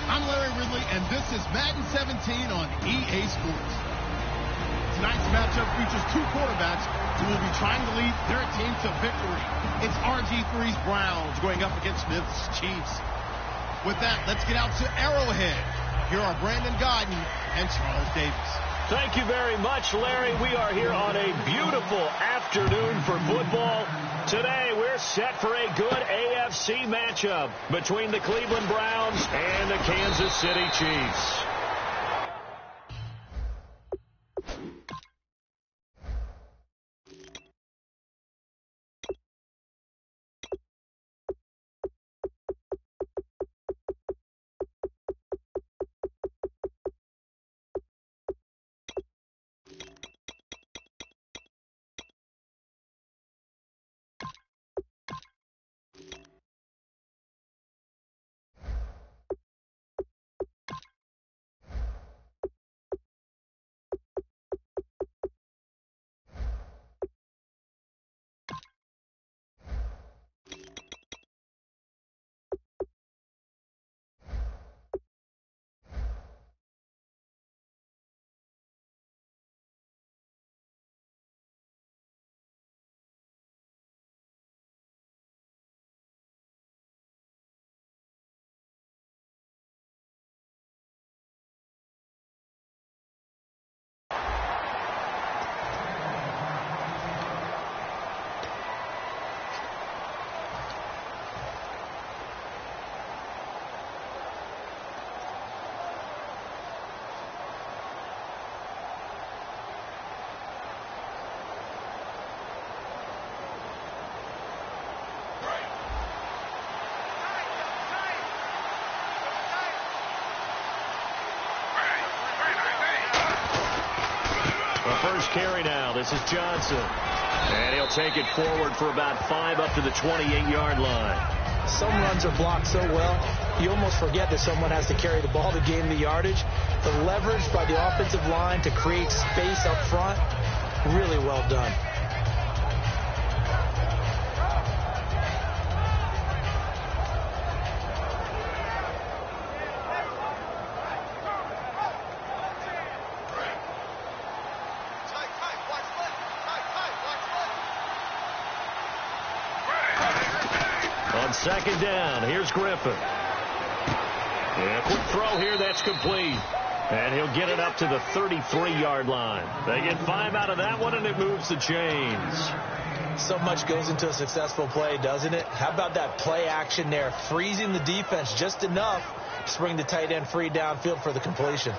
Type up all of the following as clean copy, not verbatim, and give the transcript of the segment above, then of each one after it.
I'm Larry Ridley, and this is Madden 17 on EA Sports. Tonight's matchup features two quarterbacks who will be trying to lead their team to victory. It's RG3's Browns going up against Smith's Chiefs. With that, let's get out to Arrowhead. Here are Brandon Godden and Charles Davis. Thank you very much, Larry. We are here on a beautiful afternoon for football. Today, we're set for a good AFC matchup between the Cleveland Browns and the Kansas City Chiefs. First carry now. This is Johnson. And he'll take it forward for about 5 up to the 28-yard line. Some runs are blocked so well, you almost forget that someone has to carry the ball to gain the yardage. The leverage by the offensive line to create space up front, really well done. Second down. Here's Griffin. Yeah, quick throw here. That's complete. And he'll get it up to the 33-yard line. They get 5 out of that one, and it moves the chains. So much goes into a successful play, doesn't it? How about that play action there? Freezing the defense just enough to bring the tight end free downfield for the completion.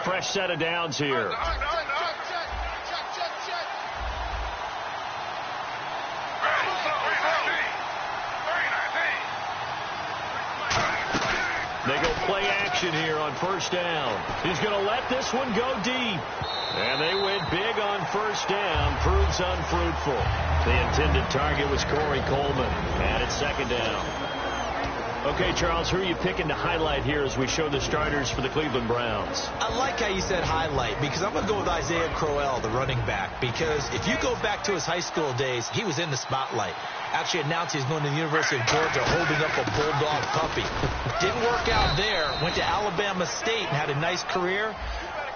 Fresh set of downs here. They go play action here on first down. He's going to let this one go deep. And they went big on first down. Proves unfruitful. The intended target was Corey Coleman. And it's second down. Okay, Charles, who are you picking to highlight here as we show the starters for the Cleveland Browns? I like how you said highlight, because I'm going to go with Isaiah Crowell, the running back, because if you go back to his high school days, he was in the spotlight. Actually announced he's going to the University of Georgia holding up a bulldog puppy. Didn't work out there. Went to Alabama State and had a nice career.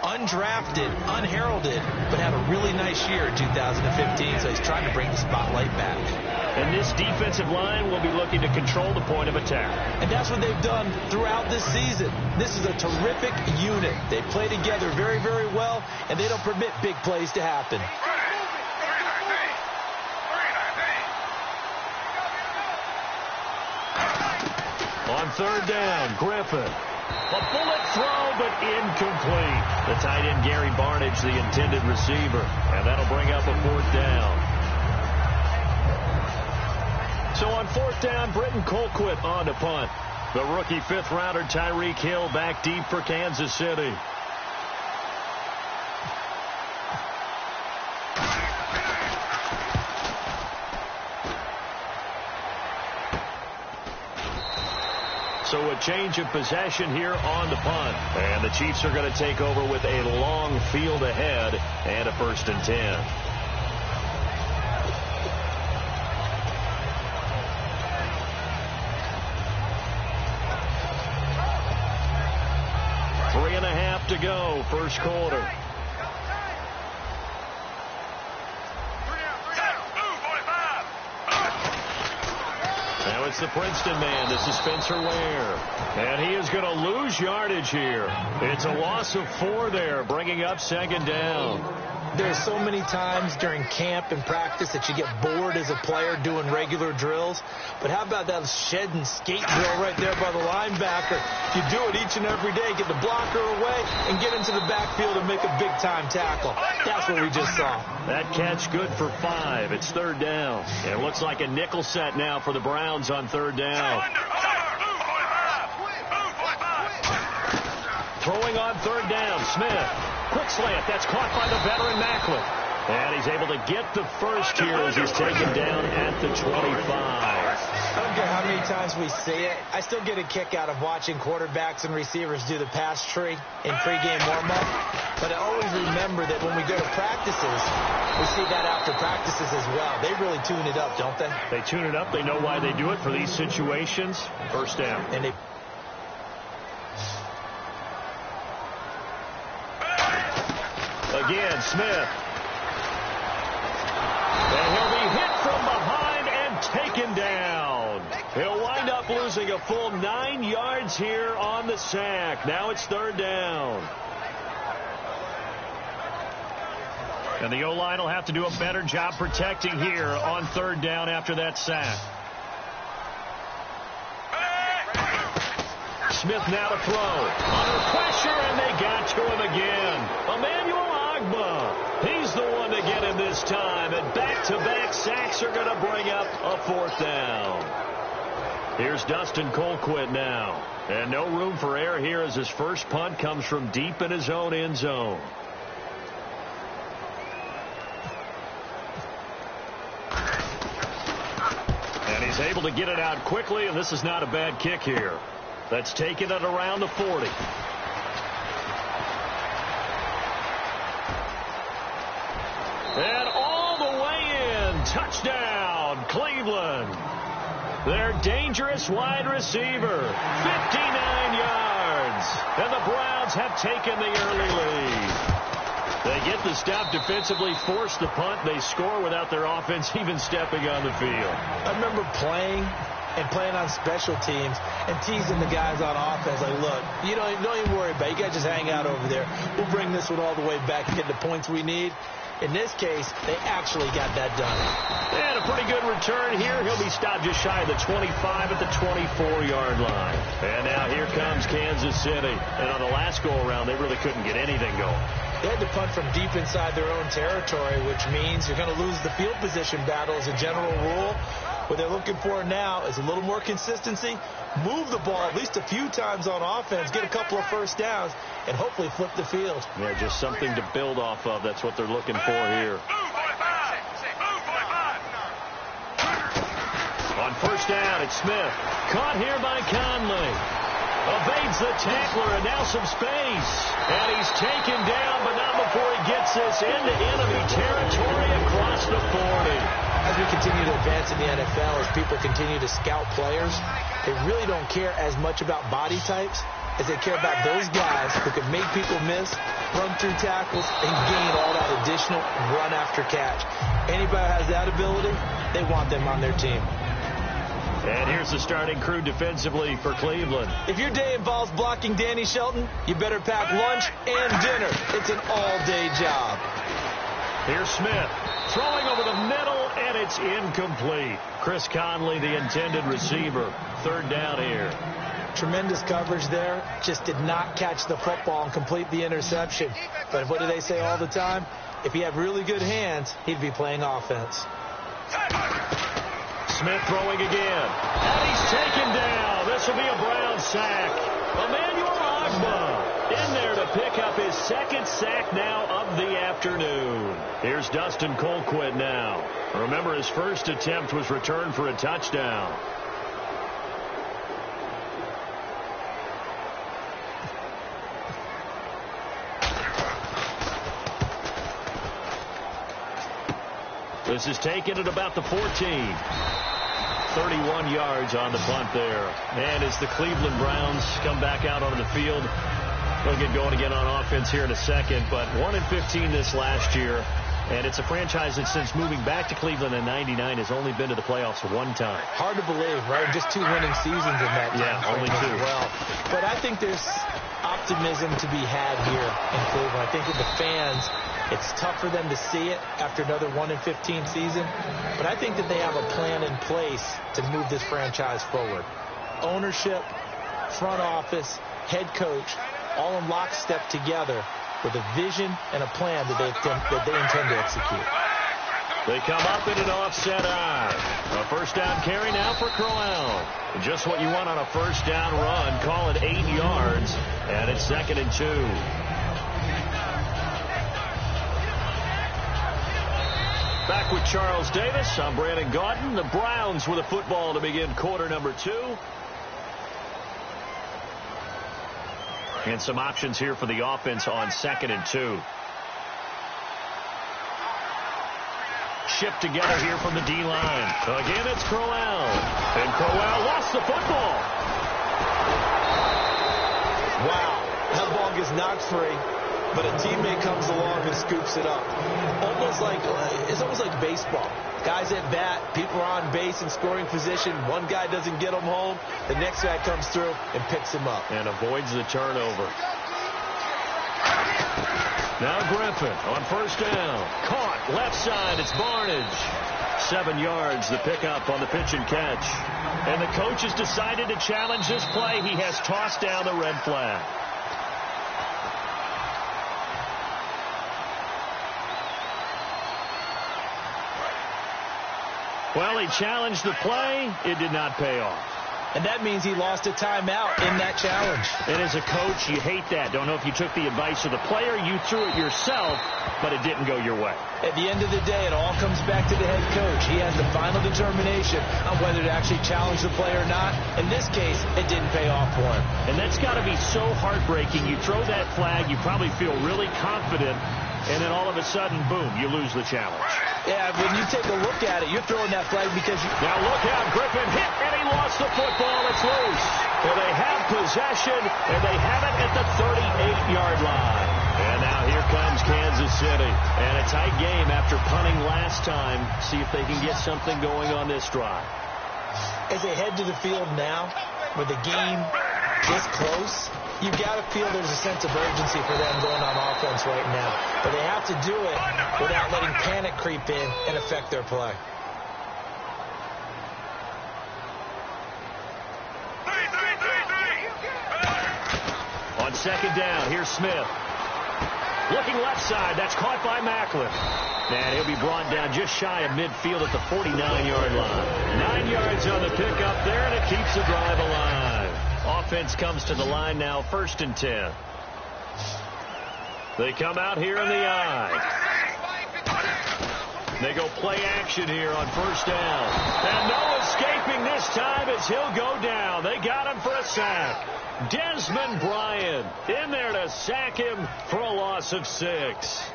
Undrafted, unheralded, but had a really nice year in 2015, so he's trying to bring the spotlight back. And this defensive line will be looking to control the point of attack. And that's what they've done throughout this season. This is a terrific unit. They play together very, very well, and they don't permit big plays to happen. On third down, Griffin. A bullet throw, but incomplete. The tight end, Gary Barnidge, the intended receiver. And that'll bring up a fourth down. So on fourth down, Britton Colquitt on to punt. The rookie fifth-rounder Tyreek Hill back deep for Kansas City. So a change of possession here on the punt. And the Chiefs are going to take over with a long field ahead and a 1st and 10. to go, first quarter. Now it's the Princeton man. This is Spencer Ware. And he is going to lose yardage here. It's a loss of 4 there, bringing up second down. There's so many times during camp and practice that you get bored as a player doing regular drills. But how about that shed and skate drill right there by the linebacker? You do it each and every day. Get the blocker away and get into the backfield and make a big-time tackle. That's what we just saw. That catch good for 5. It's third down. It looks like a nickel set now for the Browns on third down. Throwing on third down, Smith. Quick slant. That's caught by the veteran Macklin. And he's able to get the first here as he's taken down at the 25. I don't care how many times we see it. I still get a kick out of watching quarterbacks and receivers do the pass tree in pregame warm-up. But I always remember that when we go to practices, we see that after practices as well. They really tune it up, don't they? They tune it up. They know why they do it for these situations. First down. And they... Again, Smith. And he'll be hit from behind and taken down. He'll wind up losing a full 9 yards here on the sack. Now it's third down. And the O-line will have to do a better job protecting here on third down after that sack. Smith now to throw. Under pressure, and they got to him again. Emmanuel Agba. He's the one to get him this time. And back-to-back sacks are going to bring up a fourth down. Here's Dustin Colquitt now. And no room for error here as his first punt comes from deep in his own end zone. And he's able to get it out quickly, and this is not a bad kick here. That's taken at around the 40. And all the way in. Touchdown, Cleveland. Their dangerous wide receiver. 59 yards. And the Browns have taken the early lead. They get the stop defensively, force the punt. They score without their offense even stepping on the field. I remember playing on special teams and teasing the guys on offense like, look, you don't even worry about it. You guys just hang out over there. We'll bring this one all the way back and get the points we need. In this case, they actually got that done. And a pretty good return here. He'll be stopped just shy of the 25 at the 24-yard line. And now here comes Kansas City. And on the last go-around, they really couldn't get anything going. They had to punt from deep inside their own territory, which means you're going to lose the field position battle as a general rule. What they're looking for now is a little more consistency, move the ball at least a few times on offense, get a couple of first downs, and hopefully flip the field. Yeah, just something to build off of. That's what they're looking for here. On first down, it's Smith. Caught here by Conley. Evades the tackler, and now some space. And he's taken down, but not before he gets this into enemy territory across the 40. As we continue to advance in the NFL, as people continue to scout players, they really don't care as much about body types as they care about those guys who can make people miss, run through tackles, and gain all that additional run after catch. Anybody who has that ability, they want them on their team. And here's the starting crew defensively for Cleveland. If your day involves blocking Danny Shelton, you better pack lunch and dinner. It's an all-day job. Here's Smith throwing over the middle, and it's incomplete. Chris Conley, the intended receiver. Third down here. Tremendous coverage there. Just did not catch the football and complete the interception. But what do they say all the time? If he had really good hands, he'd be playing offense. Smith throwing again. And he's taken down. This will be a Brown sack. Emmanuel Agba in there to pick up his second sack now of the afternoon. Here's Dustin Colquitt now. Remember, his first attempt was returned for a touchdown. This is taken at about the 14. 31 yards on the punt there. And as the Cleveland Browns come back out onto the field, We'll get going again on offense here in a second, but 1-15 this last year. And it's a franchise that since moving back to Cleveland in '99 has only been to the playoffs one time. Hard to believe, right? Just 2 winning seasons in that time. Yeah, only 2. Well, but I think there's optimism to be had here in Cleveland. I think with the fans, it's tough for them to see it after another 1-15 season. But I think that they have a plan in place to move this franchise forward. Ownership, front office, head coach, all in lockstep together with a vision and a plan that they intend to execute. They come up in an offset eye. A first down carry now for Crowell. Just what you want on a first down run. Call it 8 yards, and it's 2nd and 2. Back with Charles Davis. I'm Brandon Gaudin. The Browns with a football to begin quarter number 2. And some options here for the offense on 2nd and 2. Shipped together here from the D-line. Again, it's Crowell. And Crowell lost the football. Wow. That ball gets knocked free, but a teammate comes along and scoops it up. It's almost like baseball. Guys at bat, people are on base in scoring position. One guy doesn't get him home. The next guy comes through and picks him up. And avoids the turnover. Now Griffin on first down. Caught left side. It's Barnage. 7 yards, the pickup on the pitch and catch. And the coach has decided to challenge this play. He has tossed down the red flag. Well, he challenged the play. It did not pay off. And that means he lost a timeout in that challenge. And as a coach, you hate that. Don't know if you took the advice of the player, you threw it yourself, but it didn't go your way. At the end of the day, it all comes back to the head coach. He has the final determination on whether to actually challenge the play or not. In this case, it didn't pay off for him. And that's got to be so heartbreaking. You throw that flag, you probably feel really confident, and then all of a sudden, boom, you lose the challenge. Yeah, when you take a look at it, you're throwing that flag because you... Now look out, Griffin hit, and he lost the football. It's loose. Well, they have possession, and they have it at the 38-yard line. And now here comes Kansas City. And a tight game after punting last time. See if they can get something going on this drive. As they head to the field now, with the game this close, you've got to feel there's a sense of urgency for them going on offense right now. But they have to do it without letting panic creep in and affect their play. On second down, here's Smith. Looking left side, that's caught by Macklin. And he'll be brought down just shy of midfield at the 49-yard line. 9 yards on the pickup there, and it keeps the drive alive. Offense comes to the line now, 1st and 10. They come out here in the eye. They go play action here on first down. And no escaping this time as he'll go down. They got him for a sack. Desmond Bryant in there to sack him for a loss of 6.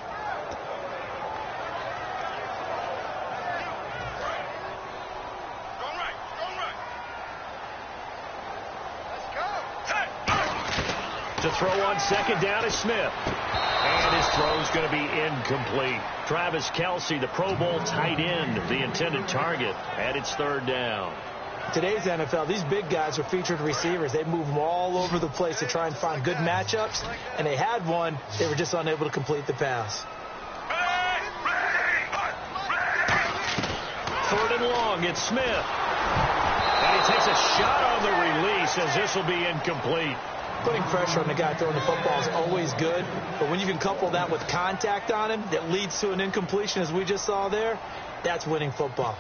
To throw on second down is Smith. And his throw's going to be incomplete. Travis Kelce, the Pro Bowl tight end, the intended target, at its 3rd down. Today's NFL, these big guys are featured receivers. They move them all over the place to try and find good matchups. And they had one. They were just unable to complete the pass. 3rd and long, it's Smith. And he takes a shot on the release as this will be incomplete. Putting pressure on the guy throwing the football is always good, but when you can couple that with contact on him that leads to an incompletion, as we just saw there, that's winning football.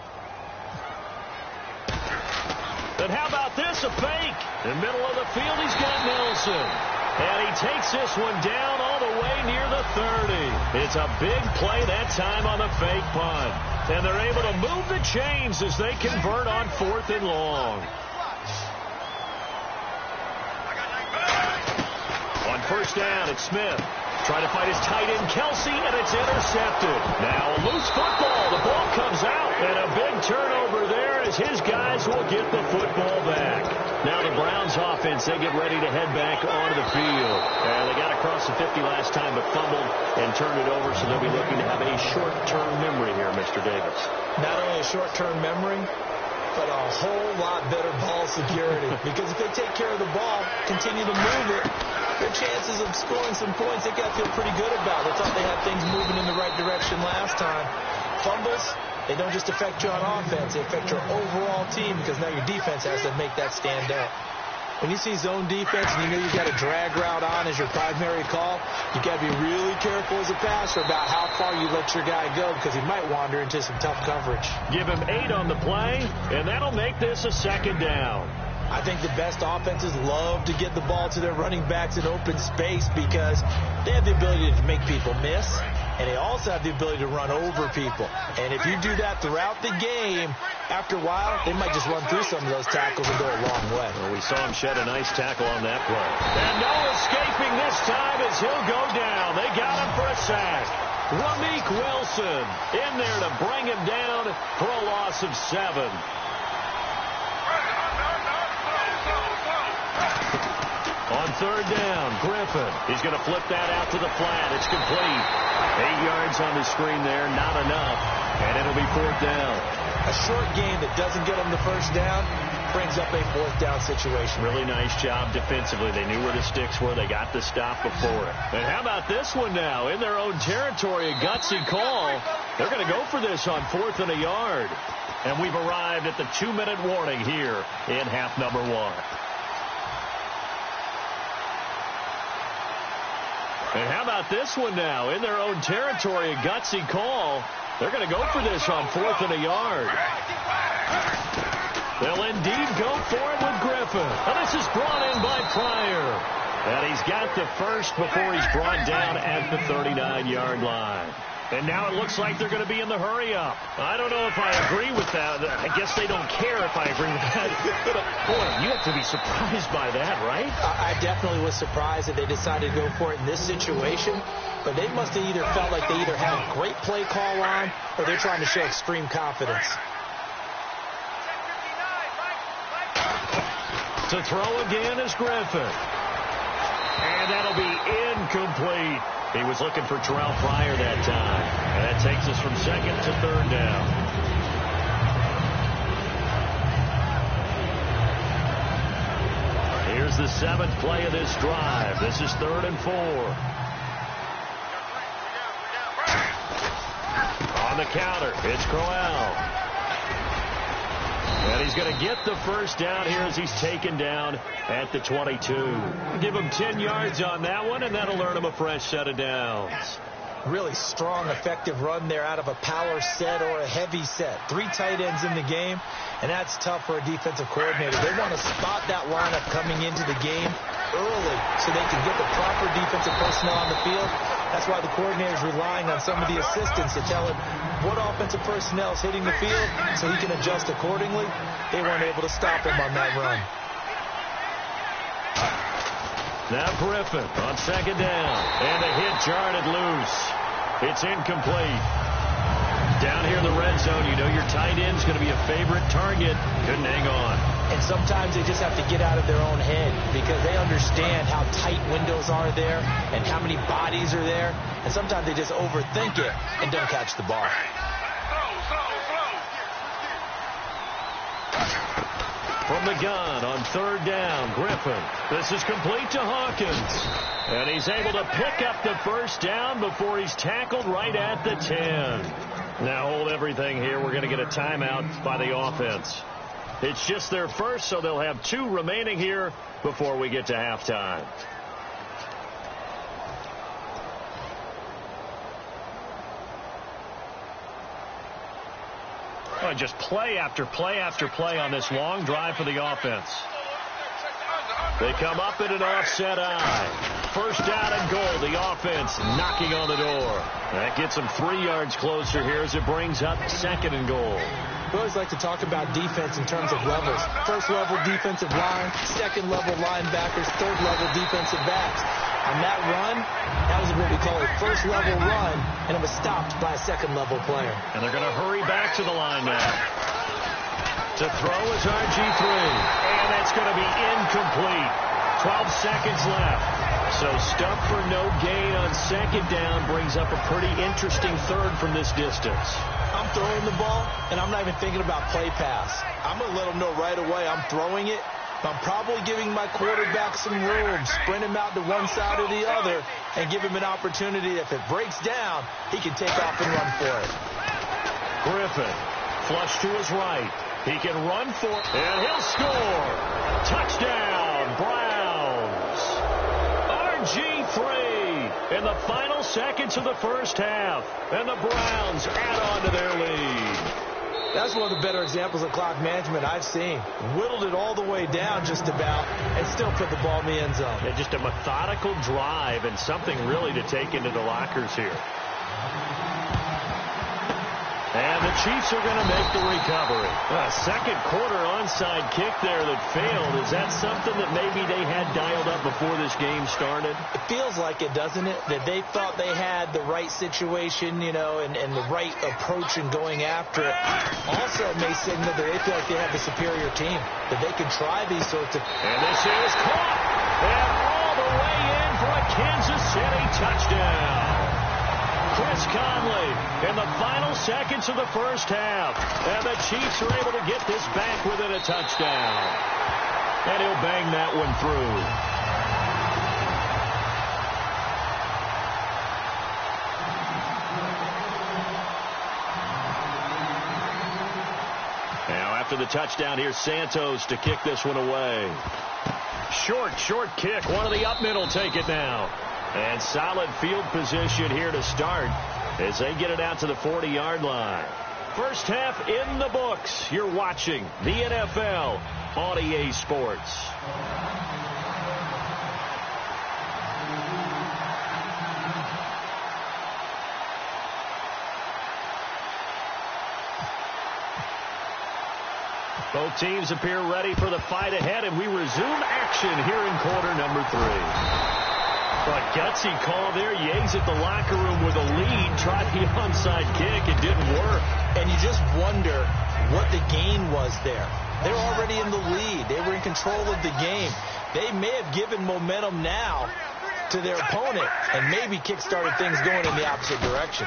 But how about this, a fake? In the middle of the field, he's got Nelson. And he takes this one down all the way near the 30. It's a big play that time on the fake punt. And they're able to move the chains as they convert on 4th and long. On first down, it's Smith. Trying to fight his tight end, Kelce, and it's intercepted. Now a loose football. The ball comes out, and a big turnover there as his guys will get the football back. Now the Browns offense, they get ready to head back onto the field. They got across the 50 last time, but fumbled and turned it over, so they'll be looking to have a short-term memory here, Mr. Davis. Not only a short-term memory, but a whole lot better ball security. Because if they take care of the ball, continue to move it, their chances of scoring some points, they got to feel pretty good about. They thought they had things moving in the right direction last time. Fumbles, they don't just affect you on offense, they affect your overall team, because now your defense has to make that stand out. When you see zone defense and you know you've got a drag route on as your primary call, you got to be really careful as a passer about how far you let your guy go, because he might wander into some tough coverage. Give him 8 on the play, and that'll make this a second down. I think the best offenses love to get the ball to their running backs in open space because they have the ability to make people miss, and they also have the ability to run over people. And if you do that throughout the game, after a while, they might just run through some of those tackles and go a long way. Well, we saw him shed a nice tackle on that play. And no escaping this time as he'll go down. They got him for a sack. Rameek Wilson in there to bring him down for a loss of 7. On third down, Griffin. He's going to flip that out to the flat. It's complete. 8 yards on the screen there, not enough. And it'll be 4th down. A short game that doesn't get them the first down brings up a 4th down situation. Really nice job defensively. They knew where the sticks were. They got the stop before it. And how about this one now? In their own territory, a gutsy call. They're going to go for this on 4th and a yard. And we've arrived at the 2-minute warning here in half number 1. And how about this one now? In their own territory, a gutsy call. They're going to go for this on 4th and a yard. They'll indeed go for it with Griffin. And this is brought in by Pryor. And he's got the first before he's brought down at the 39-yard line. And now it looks like they're going to be in the hurry-up. I don't know if I agree with that. I guess they don't care if I agree with that. But, boy, you have to be surprised by that, right? I definitely was surprised that they decided to go for it in this situation. But they must have either felt like they either had a great play call on or they're trying to show extreme confidence. To throw again is Griffin. And that'll be incomplete. He was looking for Terrell Pryor that time. And that takes us from 2nd to 3rd down. Here's the 7th play of this drive. This is 3rd and 4. On the counter, it's Crowell. And he's going to get the first down here as he's taken down at the 22. Give him 10 yards on that one, and that'll earn him a fresh set of downs. Really strong, effective run there out of a power set or a heavy set. 3 tight ends in the game, and that's tough for a defensive coordinator. They want to spot that lineup coming into the game early so they can get the proper defensive personnel on the field. That's why the coordinator is relying on some of the assistants to tell him what offensive personnel is hitting the field so he can adjust accordingly. They weren't able to stop him on that run. Now Griffin on 2nd down. And the hit jarred it loose. It's incomplete. Down here in the red zone, you know your tight end's going to be a favorite target. Couldn't hang on. And sometimes they just have to get out of their own head because they understand how tight windows are there and how many bodies are there. And sometimes they just overthink it and don't catch the ball. From the gun on 3rd down, Griffin. This is complete to Hawkins. And he's able to pick up the first down before he's tackled right at the 10. Now hold everything here. We're going to get a timeout by the offense. It's just their first, so they'll have 2 remaining here before we get to halftime. Just play after play after play on this long drive for the offense. They come up in an offset eye. First down and goal. The offense knocking on the door. That gets them 3 yards closer here as it brings up 2nd and goal. We always like to talk about defense in terms of levels. First level defensive line, 2nd level linebackers, 3rd level defensive backs. On that run, that was what we call a first level run, and it was stopped by a 2nd level player. And they're going to hurry back to the line now. To throw is RG3. And that's going to be incomplete. 12 seconds left. So stuffed for no gain on second down brings up a pretty interesting third from this distance. I'm throwing the ball, and I'm not even thinking about play pass. I'm going to let them know right away I'm throwing it. I'm probably giving my quarterback some room, sprint him out to one side or the other, and give him an opportunity. If it breaks down, he can take off and run for it. Griffin, flush to his right. He can run for it, and he'll score. Touchdown, Browns. RG3 in the final seconds of the first half, and the Browns add on to their lead. That's one of the better examples of clock management I've seen. Whittled it all the way down just about and still put the ball in the end zone. Yeah, just a methodical drive and something really to take into the lockers here. And the Chiefs are going to make the recovery. A second quarter onside kick there that failed. Is that something that maybe they had dialed up before this game started? It feels like it, doesn't it? That they thought they had the right situation, you know, and the right approach in going after it. Also, it may signal that they feel like they have the superior team, that they can try these sorts of... And this is caught. And all the way in for a Kansas City touchdown. Chris Conley in the final seconds of the first half. And the Chiefs are able to get this back within a touchdown. And he'll bang that one through. Now after the touchdown, here's Santos to kick this one away. Short kick. One of the up mid will take it now. And solid field position here to start as they get it out to the 40-yard line. First half in the books. You're watching the NFL on EA Sports. Both teams appear ready for the fight ahead, and we resume action here in quarter number 3. But gutsy call there. Yates at the locker room with a lead. Tried the onside kick. It didn't work. And you just wonder what the gain was there. They're already in the lead. They were in control of the game. They may have given momentum now to their opponent and maybe kick-started things going in the opposite direction.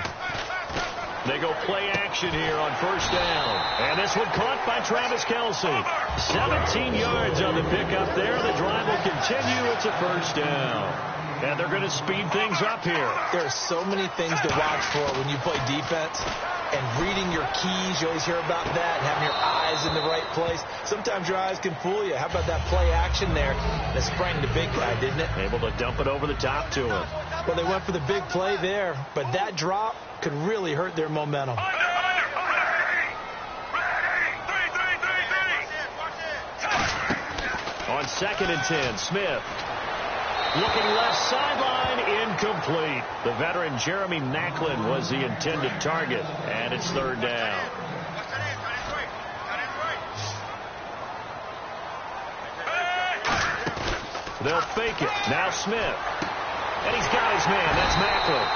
They go play action here on first down. And this one caught by Travis Kelce. 17 yards on the pickup there. The drive will continue. It's a first down. And they're going to speed things up here. There are so many things to watch for when you play defense. And reading your keys, you always hear about that. And having your eyes in the right place. Sometimes your eyes can fool you. How about that play action there that sprang the big guy, didn't it? Able to dump it over the top to him. Well, they went for the big play there. But that drop could really hurt their momentum. On 2nd and 10, Smith. Looking left sideline, incomplete. The veteran Jeremy Maclin was the intended target, and it's third down. They'll fake it. Now Smith. And he's got his man. That's Maclin.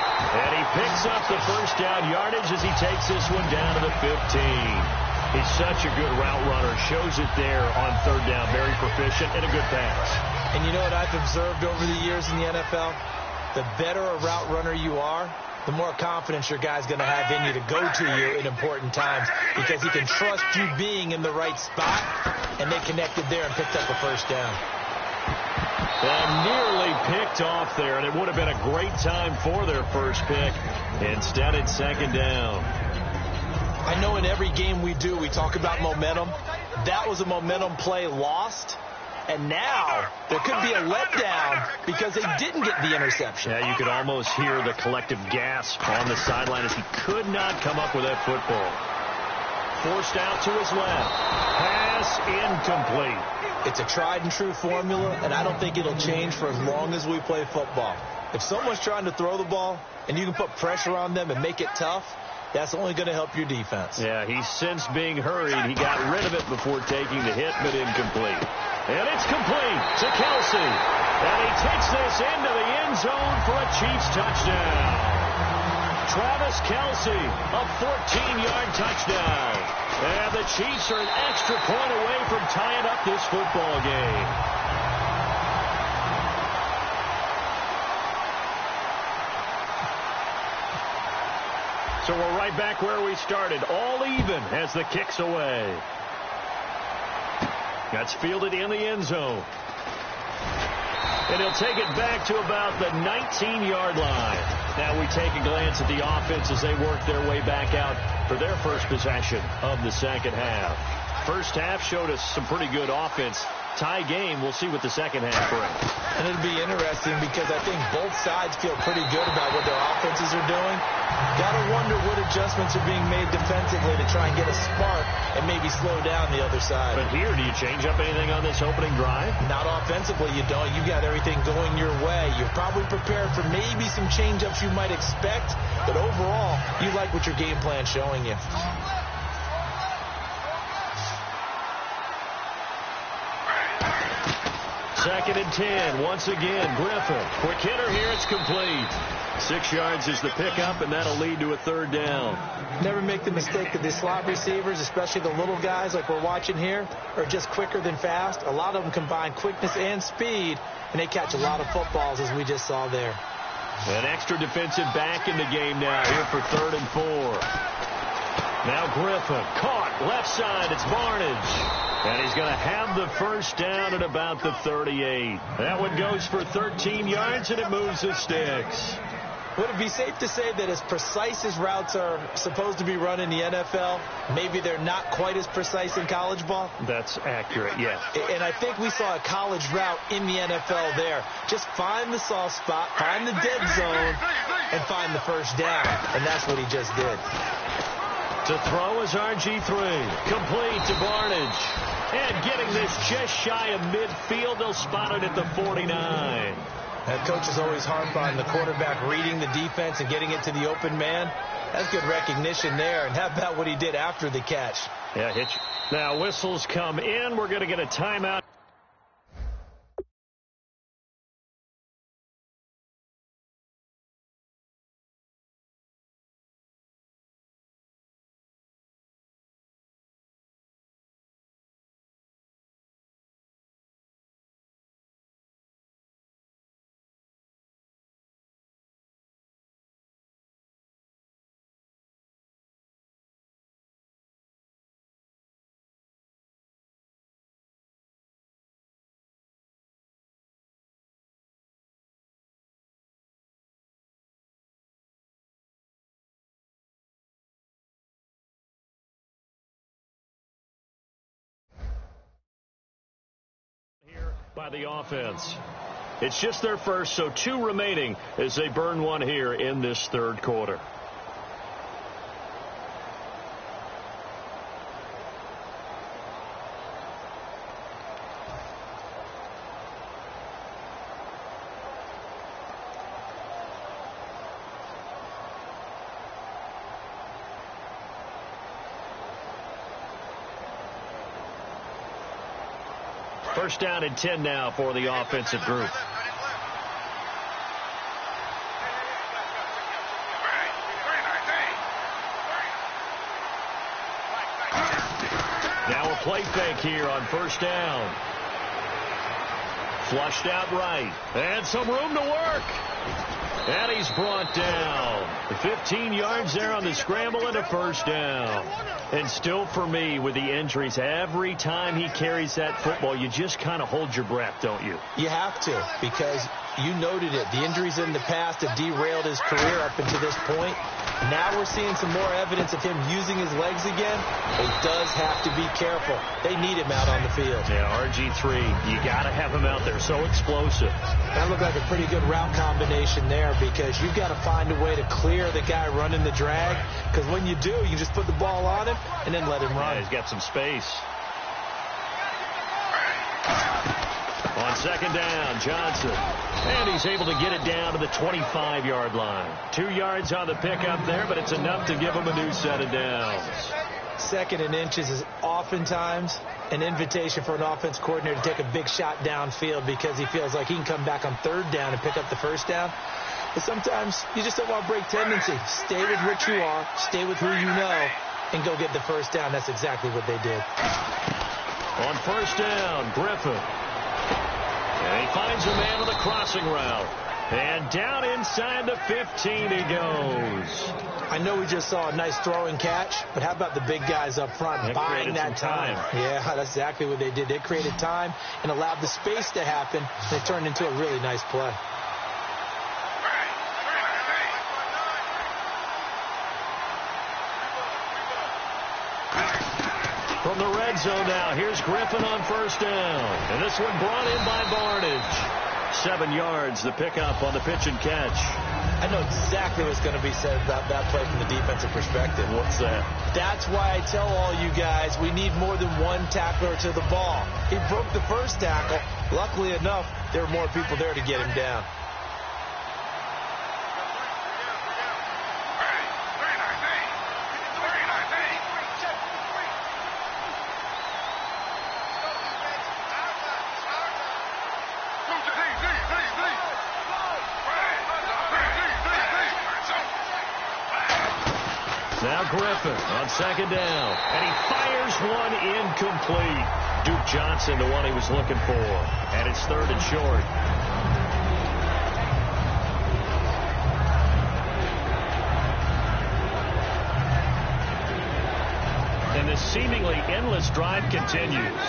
And he picks up the first down yardage as he takes this one down to the 15. He's such a good route runner. Shows it there on third down. Very proficient and a good pass. And you know what I've observed over the years in the NFL? The better a route runner you are, the more confidence your guy's going to have in you to go to you in important times because he can trust you being in the right spot, and they connected there and picked up a first down. And nearly picked off there, and it would have been a great time for their first pick. Instead, it's second down. I know in every game we do, we talk about momentum. That was a momentum play lost. And now there could be a letdown because they didn't get the interception. Yeah, you could almost hear the collective gasp on the sideline as he could not come up with that football. Forced out to his left. Pass incomplete. It's a tried and true formula, and I don't think it'll change for as long as we play football. If someone's trying to throw the ball and you can put pressure on them and make it tough, that's only going to help your defense. Yeah, he's since being hurried. He got rid of it before taking the hit, but incomplete. And it's complete to Kelce. And he takes this into the end zone for a Chiefs touchdown. Travis Kelce, a 14-yard touchdown. And the Chiefs are an extra point away from tying up this football game. So we're right back where we started, all even as the kick's away. That's fielded in the end zone. And he'll take it back to about the 19-yard line. Now we take a glance at the offense as they work their way back out for their first possession of the second half. First half showed us some pretty good offense. Tie game, we'll see what the second half brings. And it'll be interesting because I think both sides feel pretty good about what their offenses are doing. Got to wonder what adjustments are being made defensively to try and get a spark and maybe slow down the other side. But here, do you change up anything on this opening drive? Not offensively, you don't. You got everything going your way. You're probably prepared for maybe some change-ups you might expect, but overall, you like what your game plan's showing you. Second and 10. Once again, Griffin. Quick hitter here. It's complete. 6 yards is the pickup, and that'll lead to a third down. Never make the mistake that the slot receivers, especially the little guys like we're watching here, are just quicker than fast. A lot of them combine quickness and speed, and they catch a lot of footballs, as we just saw there. An extra defensive back in the game now here for 3rd and 4. Now Griffin. Caught. Left side. It's Barnage. And he's going to have the first down at about the 38. That one goes for 13 yards, and it moves the sticks. Would it be safe to say that as precise as routes are supposed to be run in the NFL, maybe they're not quite as precise in college ball? That's accurate, yes. And I think we saw a college route in the NFL there. Just find the soft spot, find the dead zone, and find the first down. And that's what he just did. To throw is RG3. Complete to Barnage. And getting this just shy of midfield, they'll spot it at the 49. That coaches always harp on the quarterback reading the defense and getting it to the open man. That's good recognition there. And how about what he did after the catch? Yeah, hitch. Now whistles come in. We're going to get a timeout. By the offense. It's just their first, so 2 remaining as they burn one here in this third quarter. First down and 10 now for the offensive group. Now a play fake here on first down. Flushed out right. And some room to work. And he's brought down. 15 yards there on the scramble and a first down. And still for me with the injuries, every time he carries that football, you just kind of hold your breath, don't you? You have to, because you noted it. The injuries in the past have derailed his career up until this point. Now we're seeing some more evidence of him using his legs again. He does have to be careful. They need him out on the field. Yeah, RG3, you got to have him out there. So explosive. That looked like a pretty good route combination there because you've got to find a way to clear the guy running the drag. Because when you do, you just put the ball on him and then let him run. Yeah, he's got some space. On second down, Johnson. And he's able to get it down to the 25-yard line. 2 yards on the pickup there, but it's enough to give him a new set of downs. 2nd and inches is oftentimes an invitation for an offense coordinator to take a big shot downfield because he feels like he can come back on 3rd down and pick up the first down. But sometimes you just don't want to break tendency. Stay with what you are. Stay with who you know. and go get the first down. That's exactly what they did. On first down, Griffin. And he finds a man on the crossing route. And down inside the 15 he goes. I know we just saw a nice throwing catch, but how about the big guys up front buying that time? Yeah, that's exactly what they did. They created time and allowed the space to happen, and it turned into a really nice play. From the red zone now, here's Griffin on first down. And this one brought in by Barnage. 7 yards, the pickup on the pitch and catch. I know exactly what's going to be said about that play from the defensive perspective. What's that? That's why I tell all you guys we need more than one tackler to the ball. He broke the first tackle. Luckily enough, there were more people there to get him down. Now Griffin on second down, and he fires one incomplete. Duke Johnson, the one he was looking for, and it's 3rd and short. And this seemingly endless drive continues.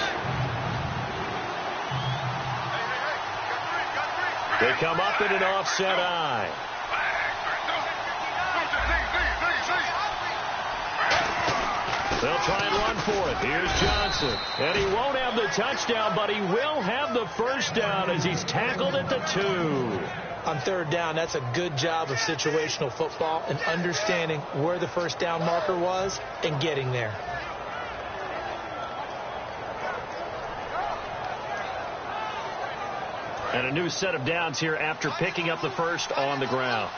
They come up in an offset eye. They'll try and run for it. Here's Johnson. And he won't have the touchdown, but he will have the first down as he's tackled at the 2. On 3rd down, that's a good job of situational football and understanding where the first down marker was and getting there. And a new set of downs here after picking up the first on the ground.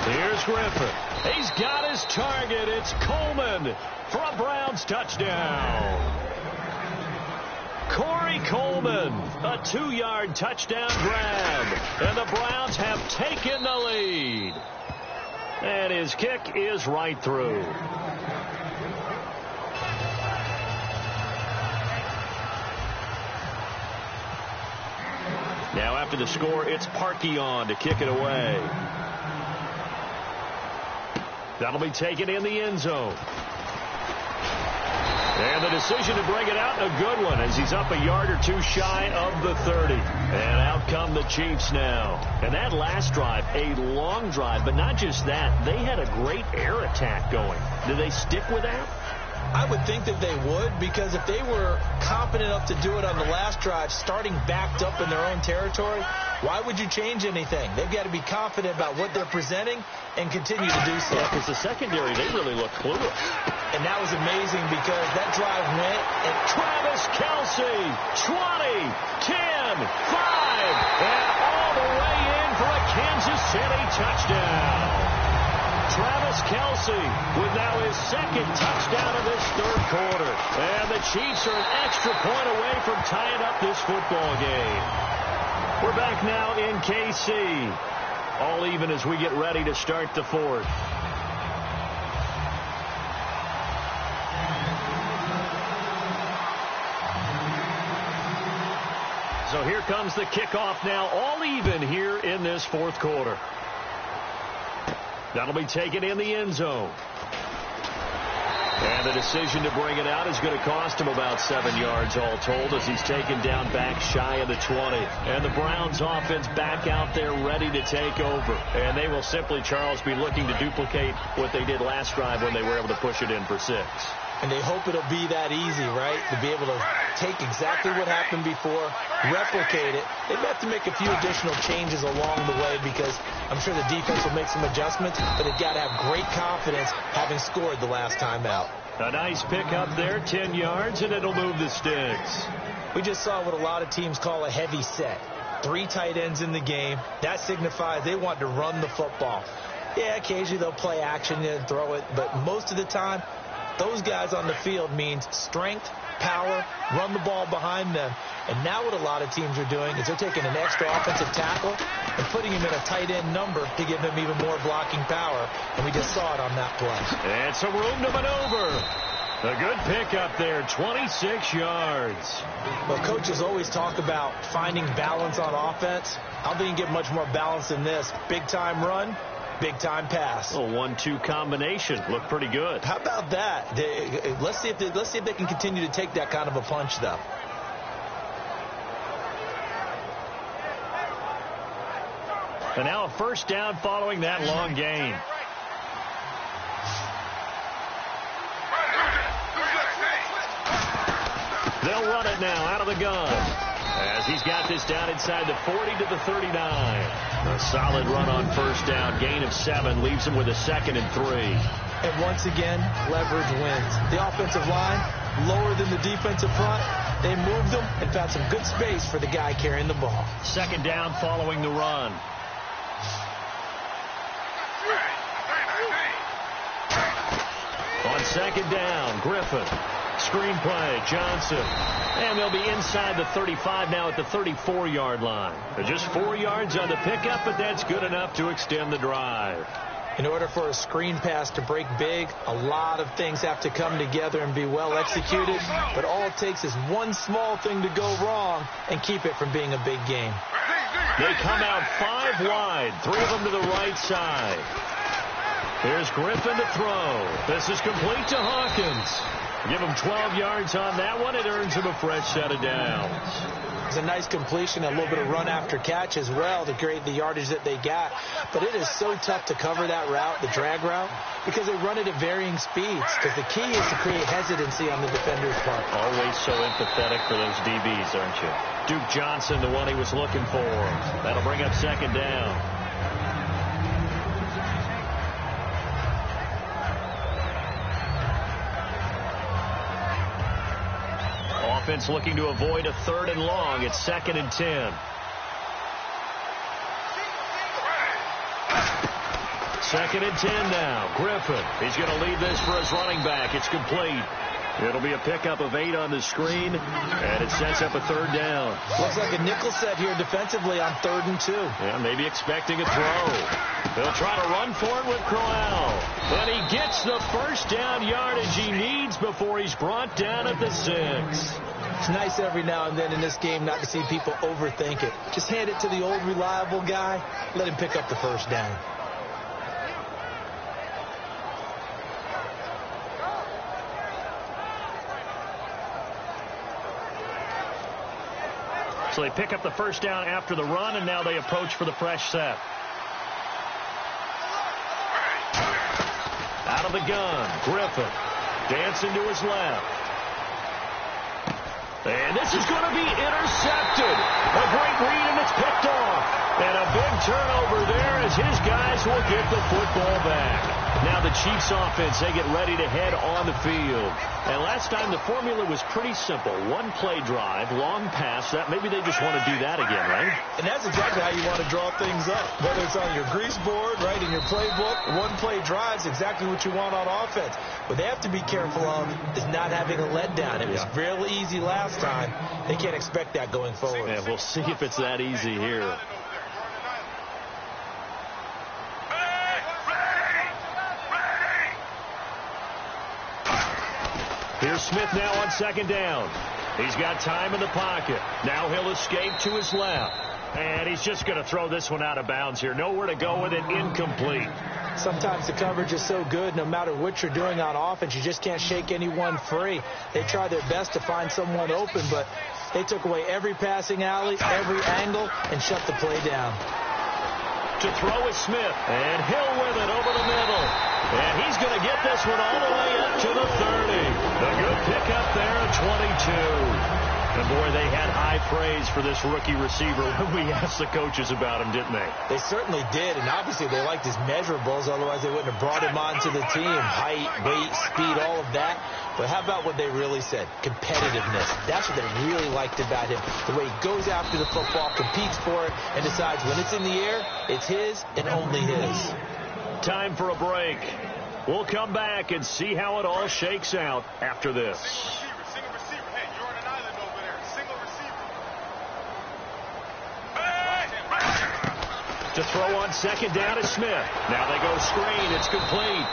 Here's Griffin. He's got his target. It's Coleman for a Browns touchdown. Corey Coleman, a 2-yard touchdown grab. And the Browns have taken the lead. And his kick is right through. Now after the score, it's Parkey on to kick it away. That'll be taken in the end zone. And the decision to bring it out, a good one, as he's up a yard or two shy of the 30. And out come the Chiefs now. And that last drive, a long drive, but not just that. They had a great air attack going. Do they stick with that? I would think that they would, because if they were competent enough to do it on the last drive, starting backed up in their own territory, why would you change anything? They've got to be confident about what they're presenting and continue to do so. Yeah, because the secondary, they really look clueless. And that was amazing because that drive went, and Travis Kelce, 20, 10, 5, and all the way in for a Kansas City touchdown. Travis Kelce with now his 2nd touchdown of this 3rd quarter. And the Chiefs are an extra point away from tying up this football game. We're back now in KC. All even as we get ready to start the 4th. So here comes the kickoff now, all even here in this 4th quarter. That'll be taken in the end zone. And the decision to bring it out is going to cost him about 7 yards all told as he's taken down back shy of the 20. And the Browns offense back out there ready to take over. And they will simply, Charles, be looking to duplicate what they did last drive when they were able to push it in for 6. And they hope it'll be that easy, right? To be able to take exactly what happened before, replicate it. They may have to make a few additional changes along the way because I'm sure the defense will make some adjustments, but they've got to have great confidence having scored the last time out. A nice pickup there, 10 yards, and it'll move the sticks. We just saw what a lot of teams call a heavy set. 3 tight ends in the game. That signifies they want to run the football. Yeah, occasionally they'll play action and throw it, but most of the time, Those guys on the field means strength, power, run the ball behind them. And now what a lot of teams are doing is they're taking an extra offensive tackle and putting him in a tight end number to give him even more blocking power. And we just saw it on that play. And some room to maneuver. A good pickup there, 26 yards. Well, coaches always talk about finding balance on offense. I don't think you can get much more balance than this. Big-time run, big-time pass. A 1-2 combination. Looked pretty good. How about that? Let's see if they can continue to take that kind of a punch, though. And now a first down following that long gain. They'll run it now out of the gun as he's got this down inside the 40 to the 39. A solid run on first down. Gain of 7 leaves him with a 2nd and 3. And once again, leverage wins. The offensive line lower than the defensive front. They moved them and found some good space for the guy carrying the ball. 2nd down following the run. On 2nd down, Griffin. Screen play, Johnson. And they'll be inside the 35 now at the 34-yard line. Just 4 yards on the pickup, but that's good enough to extend the drive. In order for a screen pass to break big, a lot of things have to come together and be well executed. But all it takes is one small thing to go wrong and keep it from being a big game. They come out 5 wide, 3 of them to the right side. Here's Griffin to throw. This is complete to Hawkins. Give him 12 yards on that one. It earns him a fresh set of downs. It's a nice completion, a little bit of run after catch as well to create the yardage that they got. But it is so tough to cover that route, the drag route, because they run it at varying speeds. Because the key is to create hesitancy on the defender's part. Always so empathetic for those DBs, aren't you? Duke Johnson, the one he was looking for. That'll bring up 2nd down. Offense looking to avoid a 3rd and long. It's 2nd and 10. 2nd and 10 now. Griffin. He's going to leave this for his running back. It's complete. It'll be a pickup of 8 on the screen, and it sets up a 3rd down. Looks like a nickel set here defensively on 3rd and 2. Yeah, maybe expecting a throw. They'll try to run for it with Crowell. And he gets the first down yardage he needs before he's brought down at the 6. It's nice every now and then in this game not to see people overthink it. Just hand it to the old reliable guy. Let him pick up the first down. So they pick up the first down after the run, and now they approach for the fresh set. Out of the gun, Griffin. Dancing to his left. And this is going to be intercepted. A great read, and it's picked off. And a big turnover there as his guys will get the football back. Now the Chiefs offense, they get ready to head on the field. And last time the formula was pretty simple. 1-play drive, long pass. That maybe they just want to do that again, right? And that's exactly how you want to draw things up. Whether it's on your grease board, right, in your playbook, 1-play drive is exactly what you want on offense. What they have to be careful of is not having a letdown. It was real easy last time. They can't expect that going forward. Yeah, we'll see if it's that easy here. Here's Smith now on 2nd down. He's got time in the pocket. Now he'll escape to his left. And he's just going to throw this one out of bounds here. Nowhere to go with it. Incomplete. Sometimes the coverage is so good, no matter what you're doing on offense, you just can't shake anyone free. They try their best to find someone open, but they took away every passing alley, every angle, and shut the play down. To throw is Smith. And Hill with it over the middle. And he's going to get this one all the way up to the 30. A good pickup there at 22. And, boy, they had high praise for this rookie receiver when we asked the coaches about him, didn't they? They certainly did, and obviously they liked his measurables. Otherwise, they wouldn't have brought him onto the team. Height, weight, speed, all of that. But how about what they really said? Competitiveness. That's what they really liked about him. The way he goes after the football, competes for it, and decides when it's in the air, it's his and only his. Time for a break. We'll come back and see how it all shakes out after this. Single receiver. Hey, you're on an island over there. Single receiver. To throw on second down is Smith. Now they go screen. It's complete.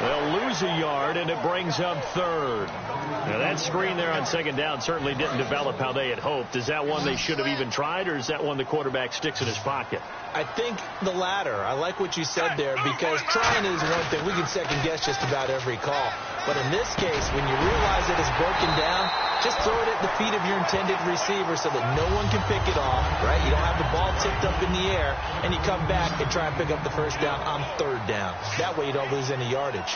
They'll lose a yard, and it brings up third. Now that screen there on second down certainly didn't develop how they had hoped. Is that one they should have even tried, or is that one the quarterback sticks in his pocket? I think the latter. I like what you said there, because trying is one thing. We can second-guess just about every call. But in this case, when you realize it is broken down, just throw it at the feet of your intended receiver so that no one can pick it off, right? You don't have the ball tipped up in the air, and you come back and try and pick up the first down on third down. That way you don't lose any yardage.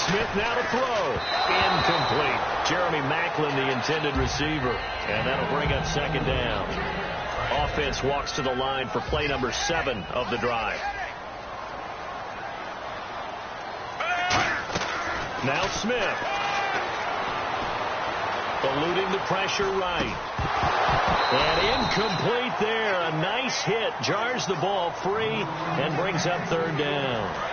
Smith now to throw. Incomplete. Jeremy Maclin, the intended receiver. And that'll bring up second down. Offense walks to the line for play number 7 of the drive. Now Smith. Eluding the pressure right. And incomplete there. A nice hit. Jars the ball free and brings up third down.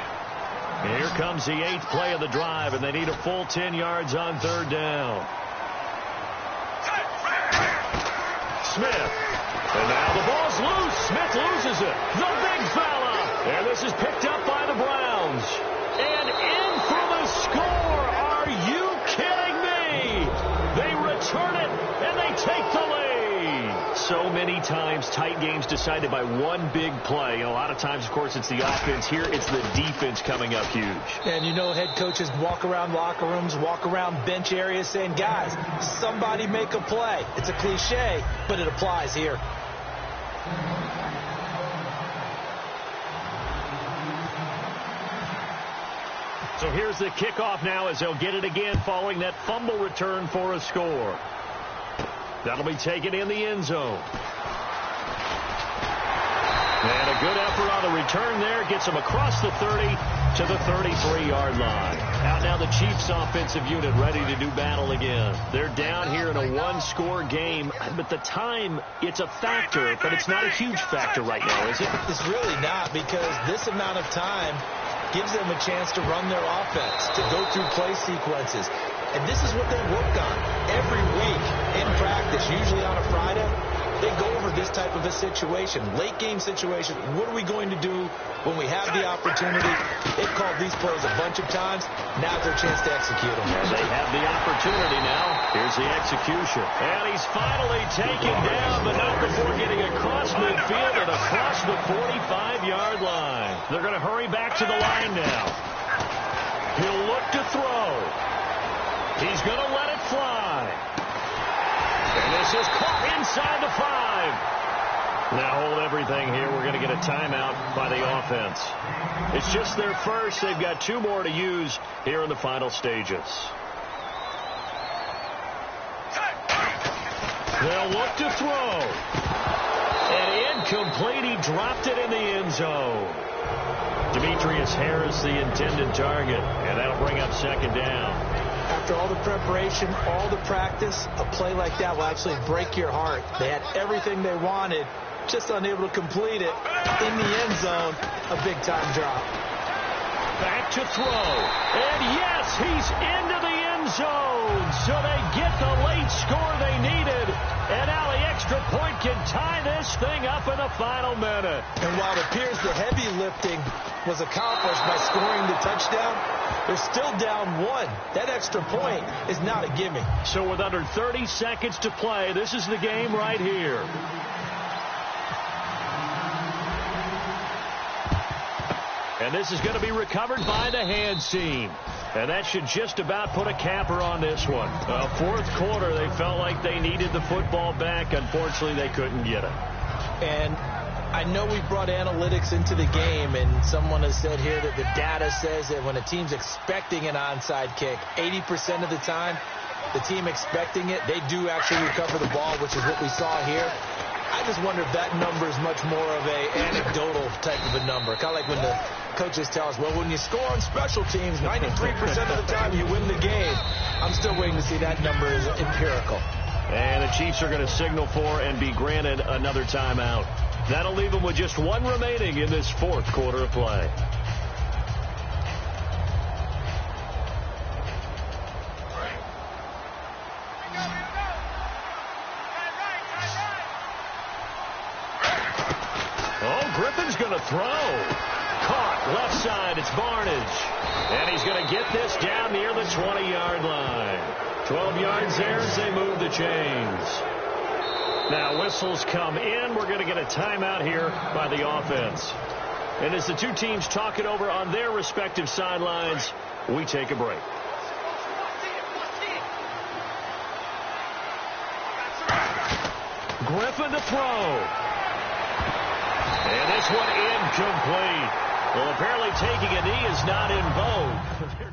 And here comes the 8th play of the drive, and they need a full 10 yards on third down. Smith. And now the ball's loose. Smith loses it. The big fella. And this is picked up by the Browns. And in for the score. Are you kidding me? They return it, and they take the lead. So many times, tight games decided by one big play. A lot of times, of course, it's the offense. Here, it's the defense coming up huge. And you know, head coaches walk around locker rooms, walk around bench areas saying, guys, somebody make a play. It's a cliche, but it applies here. So here's the kickoff now as they'll get it again following that fumble return for a score. That'll be taken in the end zone. And a good effort on the return there. Gets them across the 30 to the 33-yard line. Out now the Chiefs offensive unit ready to do battle again. They're down here in a one-score game. But the time, it's a factor, but it's not a huge factor right now, is it? It's really not, because this amount of time gives them a chance to run their offense, to go through play sequences. And this is what they work on every week in practice, usually on a Friday. They go over this type of a situation, late game situation. What are we going to do when we have the opportunity? They've called these plays a bunch of times. Now's their chance to execute them. And they have the opportunity now. Here's the execution. And he's finally taken down, but not before getting across midfield and across the 45-yard line. They're going to hurry back to the line now. He'll look to throw. He's going to let it fly. And this is caught inside the 5. Now hold everything here. We're going to get a timeout by the offense. It's just their first. They've got 2 more to use here in the final stages. They'll look to throw. And incomplete. He dropped it in the end zone. Demetrius Harris, the intended target. And that'll bring up second down. After all the preparation, all the practice, a play like that will actually break your heart. They had everything they wanted, just unable to complete it. In the end zone, a big-time drop. Back to throw. And yes, he's into the end zone. So they get the late score they needed. And now the extra point can tie this thing up in the final minute. And while it appears the heavy lifting was accomplished by scoring the touchdown, they're still down 1. That extra point is not a gimme. So with under 30 seconds to play, this is the game right here. And this is going to be recovered by the hands team. And that should just about put a capper on this one. Fourth quarter, they felt like they needed the football back. Unfortunately, they couldn't get it. And I know we brought analytics into the game, and someone has said here that the data says that when a team's expecting an onside kick, 80% of the time, the team expecting it, they do actually recover the ball, which is what we saw here. I just wonder if that number is much more of a anecdotal type of a number. Kind of like when the coaches tell us, well, when you score on special teams, 93% of the time you win the game. I'm still waiting to see that number is empirical. And the Chiefs are going to signal for and be granted another timeout. That'll leave them with just one remaining in this fourth quarter of play. Oh, Griffin's going to throw. Caught left side. It's Barnage. And he's going to get this down near the 20-yard line. 12 yards there as they move the chains. Now whistles come in. We're going to get a timeout here by the offense. And as the two teams talk it over on their respective sidelines, we take a break. Griffin to throw. And this one incomplete. Well, apparently taking a knee is not in vogue.